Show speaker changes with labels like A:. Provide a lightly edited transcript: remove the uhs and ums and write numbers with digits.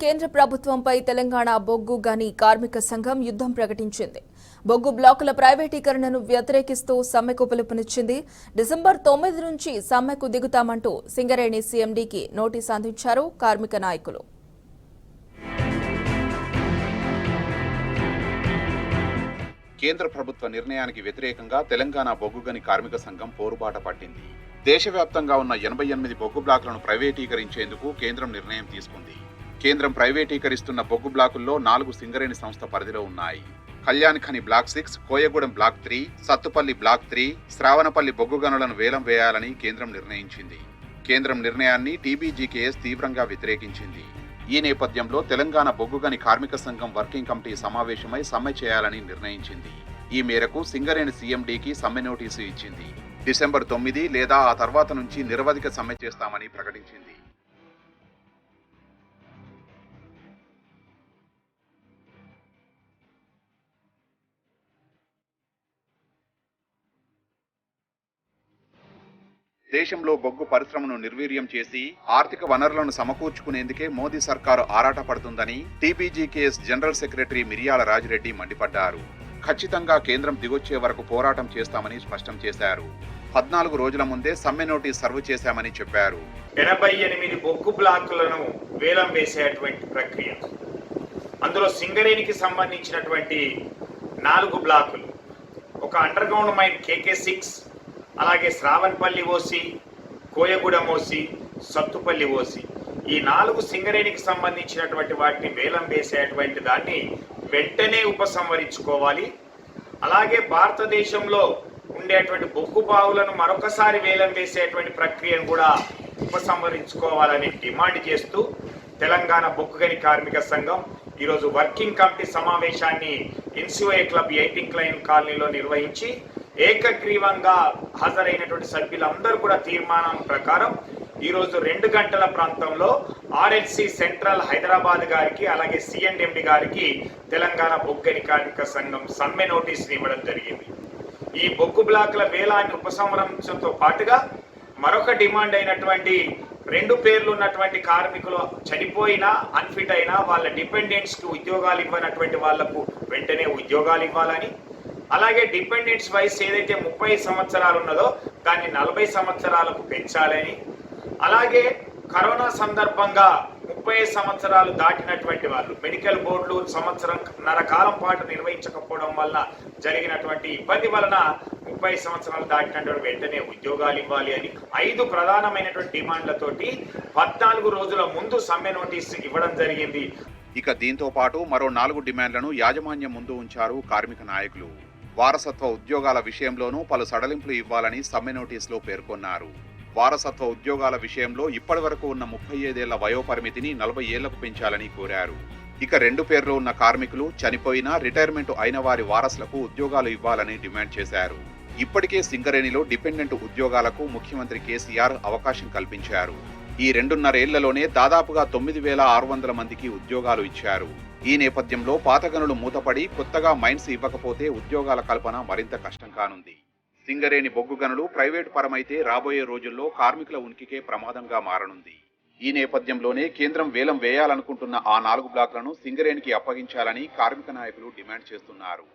A: కేంద్ర ప్రభుత్వంపై తెలంగాణ బొగ్గు గని కార్మిక సంఘం యుద్ధం ప్రకటించింది. బొగ్గు బ్లాకుల ప్రైవేటీకరణను వ్యతిరేకిస్తూ సమ్మెకు పిలుపునిచ్చింది. డిసెంబర్ 9 నుంచి సమ్మెకు దిగుతామంటూ సింగరేణి సీఎండీకి నోటీసు అందించారు కార్మిక నాయకులు.
B: కేంద్ర ప్రభుత్వ నిర్ణయానికి వ్యతిరేకంగా తెలంగాణ బొగ్గు గని కార్మిక సంఘం పోరుబాట పట్టింది. దేశవ్యాప్తంగా ఉన్న 88 బొగ్గు బ్లాకులను ప్రైవేటీకరించేందుకు కేంద్రం నిర్ణయం తీసుకుంది. కేంద్రం ప్రైవేటీకరిస్తున్న బొగ్గు బ్లాకుల్లో 4 సింగరేణి సంస్థ పరిధిలో ఉన్నాయి. Kalyankhani block 6, Koyagudem block 3, Sathupalli block 3, Shravanapalli బొగ్గు గనులను వేలం వేయాలని కేంద్రం నిర్ణయించింది. కేంద్రం నిర్ణయాన్ని టీబీజీకేఎస్ తీవ్రంగా వ్యతిరేకించింది. ఈ నేపథ్యంలో తెలంగాణ బొగ్గు గని కార్మిక సంఘం వర్కింగ్ కమిటీ సమావేశమై సమ్మె చేయాలని నిర్ణయించింది. ఈ మేరకు సింగరేణి సీఎండీకి సమ్మె నోటీసు ఇచ్చింది. డిసెంబర్ 9 లేదా ఆ తర్వాత నుంచి నిరవధిక సమ్మె చేస్తామని ప్రకటించింది. దేశంలో బొగ్గు పరిశ్రమను నిర్వీర్యం చేసి ఆర్థిక వనరులను సమకూర్చుకునేందుకే మోదీ సర్కారు ఆరాటపడుతుందని టీబీజీకేఎస్ జనరల్ సెక్రటరీ మిర్యాల రాజిరెడ్డి మండిపడ్డారు. ఖచ్చితంగా కేంద్రం దిగొచ్చే వరకు పోరాటం చేస్తామని స్పష్టం చేశారు. 14 రోజుల ముందే సమ్మె నోటీస్ సర్వ్ చేశామని చెప్పారు.
C: 88 బొగ్గు బ్లాకులను వేలం వేసేటువంటి ప్రక్రియ, అందులో సింగరేణికి సంబంధించినటువంటి 4 బ్లాకులు, ఒక అండర్ గ్రౌండ్ మైన్ KK6, అలాగే Sravanapalli OC, Koyagudem OC, Sathupalli OC, ఈ 4 సింగరేణికి సంబంధించినటువంటి వాటిని వేలం వేసేటువంటి దాన్ని వెంటనే ఉపసంహరించుకోవాలి. అలాగే భారతదేశంలో ఉండేటువంటి బొగ్గు బావులను మరొకసారి వేలం వేసేటువంటి ప్రక్రియను కూడా ఉపసంహరించుకోవాలని డిమాండ్ చేస్తూ తెలంగాణ బొగ్గు గని కార్మిక సంఘం ఈరోజు వర్కింగ్ కమిటీ సమావేశాన్ని ఎన్సీఓఏ క్లబ్ 18 క్లైన్ కాలనీలో నిర్వహించి ఏకగ్రీవంగా హాజరైనటువంటి సభ్యులందరూ కూడా తీర్మానం ప్రకారం ఈరోజు 2 గంటల ప్రాంతంలో ఆర్ఎల్సీ సెంట్రల్ హైదరాబాద్ గారికి అలాగే సిఎండి గారికి తెలంగాణ బొగ్గు గని కార్మిక సంఘం సమ్మె నోటీసులు ఇవ్వడం జరిగింది. ఈ బొగ్గు బ్లాకుల వేలాన్ని ఉపసంహరించడంతో పాటుగా మరొక డిమాండ్ అయినటువంటి 2 పేర్లు ఉన్నటువంటి కార్మికులు చనిపోయినా, అన్ఫిట్ అయినా వాళ్ళ డిపెండెంట్స్కి ఉద్యోగాలు ఇవ్వనటువంటి వాళ్లకు వెంటనే ఉద్యోగాలు ఇవ్వాలని, అలాగే డిపెండెంట్స్ వయసు ఏదైతే 30 సంవత్సరాలు ఉన్నదో దాన్ని 40 సంవత్సరాలకు పెంచాలని, అలాగే కరోనా సందర్భంగా 30 సంవత్సరాలు దాటినటువంటి వాళ్ళు మెడికల్ బోర్డులు సంవత్సరంన్నర కాలం పాటు నిర్వహించకపోవడం వల్ల జరిగినటువంటి ఇబ్బంది వలన 30 సంవత్సరాలు దాటినటువంటి వెంటనే ఉద్యోగాలు ఇవ్వాలి అని 5 ప్రధానమైనటువంటి డిమాండ్లతోటి 14 రోజుల ముందు సమ్మె నోటీసు ఇవ్వడం జరిగింది.
B: ఇక దీంతో పాటు మరో 4 డిమాండ్లను యాజమాన్యం ముందు ఉంచారు కార్మిక నాయకులు. వారసత్వ ఉద్యోగాల విషయంలోనూ పలు సడలింపులు ఇవ్వాలని సమ్మె నోటీసులో పేర్కొన్నారు. వారసత్వ ఉద్యోగాల విషయంలో ఇప్పటి వరకు ఉన్న 35 ఏళ్ల వయోపరిమితిని 40 ఏళ్లకు పెంచాలని కోరారు. ఇక 2 పేర్లు ఉన్న కార్మికులు చనిపోయినా రిటైర్మెంట్ అయిన వారి వారసులకు ఉద్యోగాలు ఇవ్వాలని డిమాండ్ చేశారు. ఇప్పటికే సింగరేణిలో డిపెండెంట్ ఉద్యోగాలకు ముఖ్యమంత్రి కేసీఆర్ అవకాశం కల్పించారు. ఈ 2.5 ఏళ్లలోనే దాదాపుగా 9,600 మందికి ఉద్యోగాలు ఇచ్చారు. ఈ నేపథ్యంలో పాత గనులు మూతపడి కొత్తగా మైన్స్ ఇవ్వకపోతే ఉద్యోగాల కల్పన మరింత కష్టం కానుంది. సింగరేణి బొగ్గు గనులు ప్రైవేటు పరమైతే రాబోయే రోజుల్లో కార్మికుల ఉనికికే ప్రమాదంగా మారనుంది. ఈ నేపథ్యంలోనే కేంద్రం వేలం వేయాలనుకుంటున్న ఆ 4 బ్లాకులను సింగరేణికి అప్పగించాలని కార్మిక నాయకులు డిమాండ్ చేస్తున్నారు.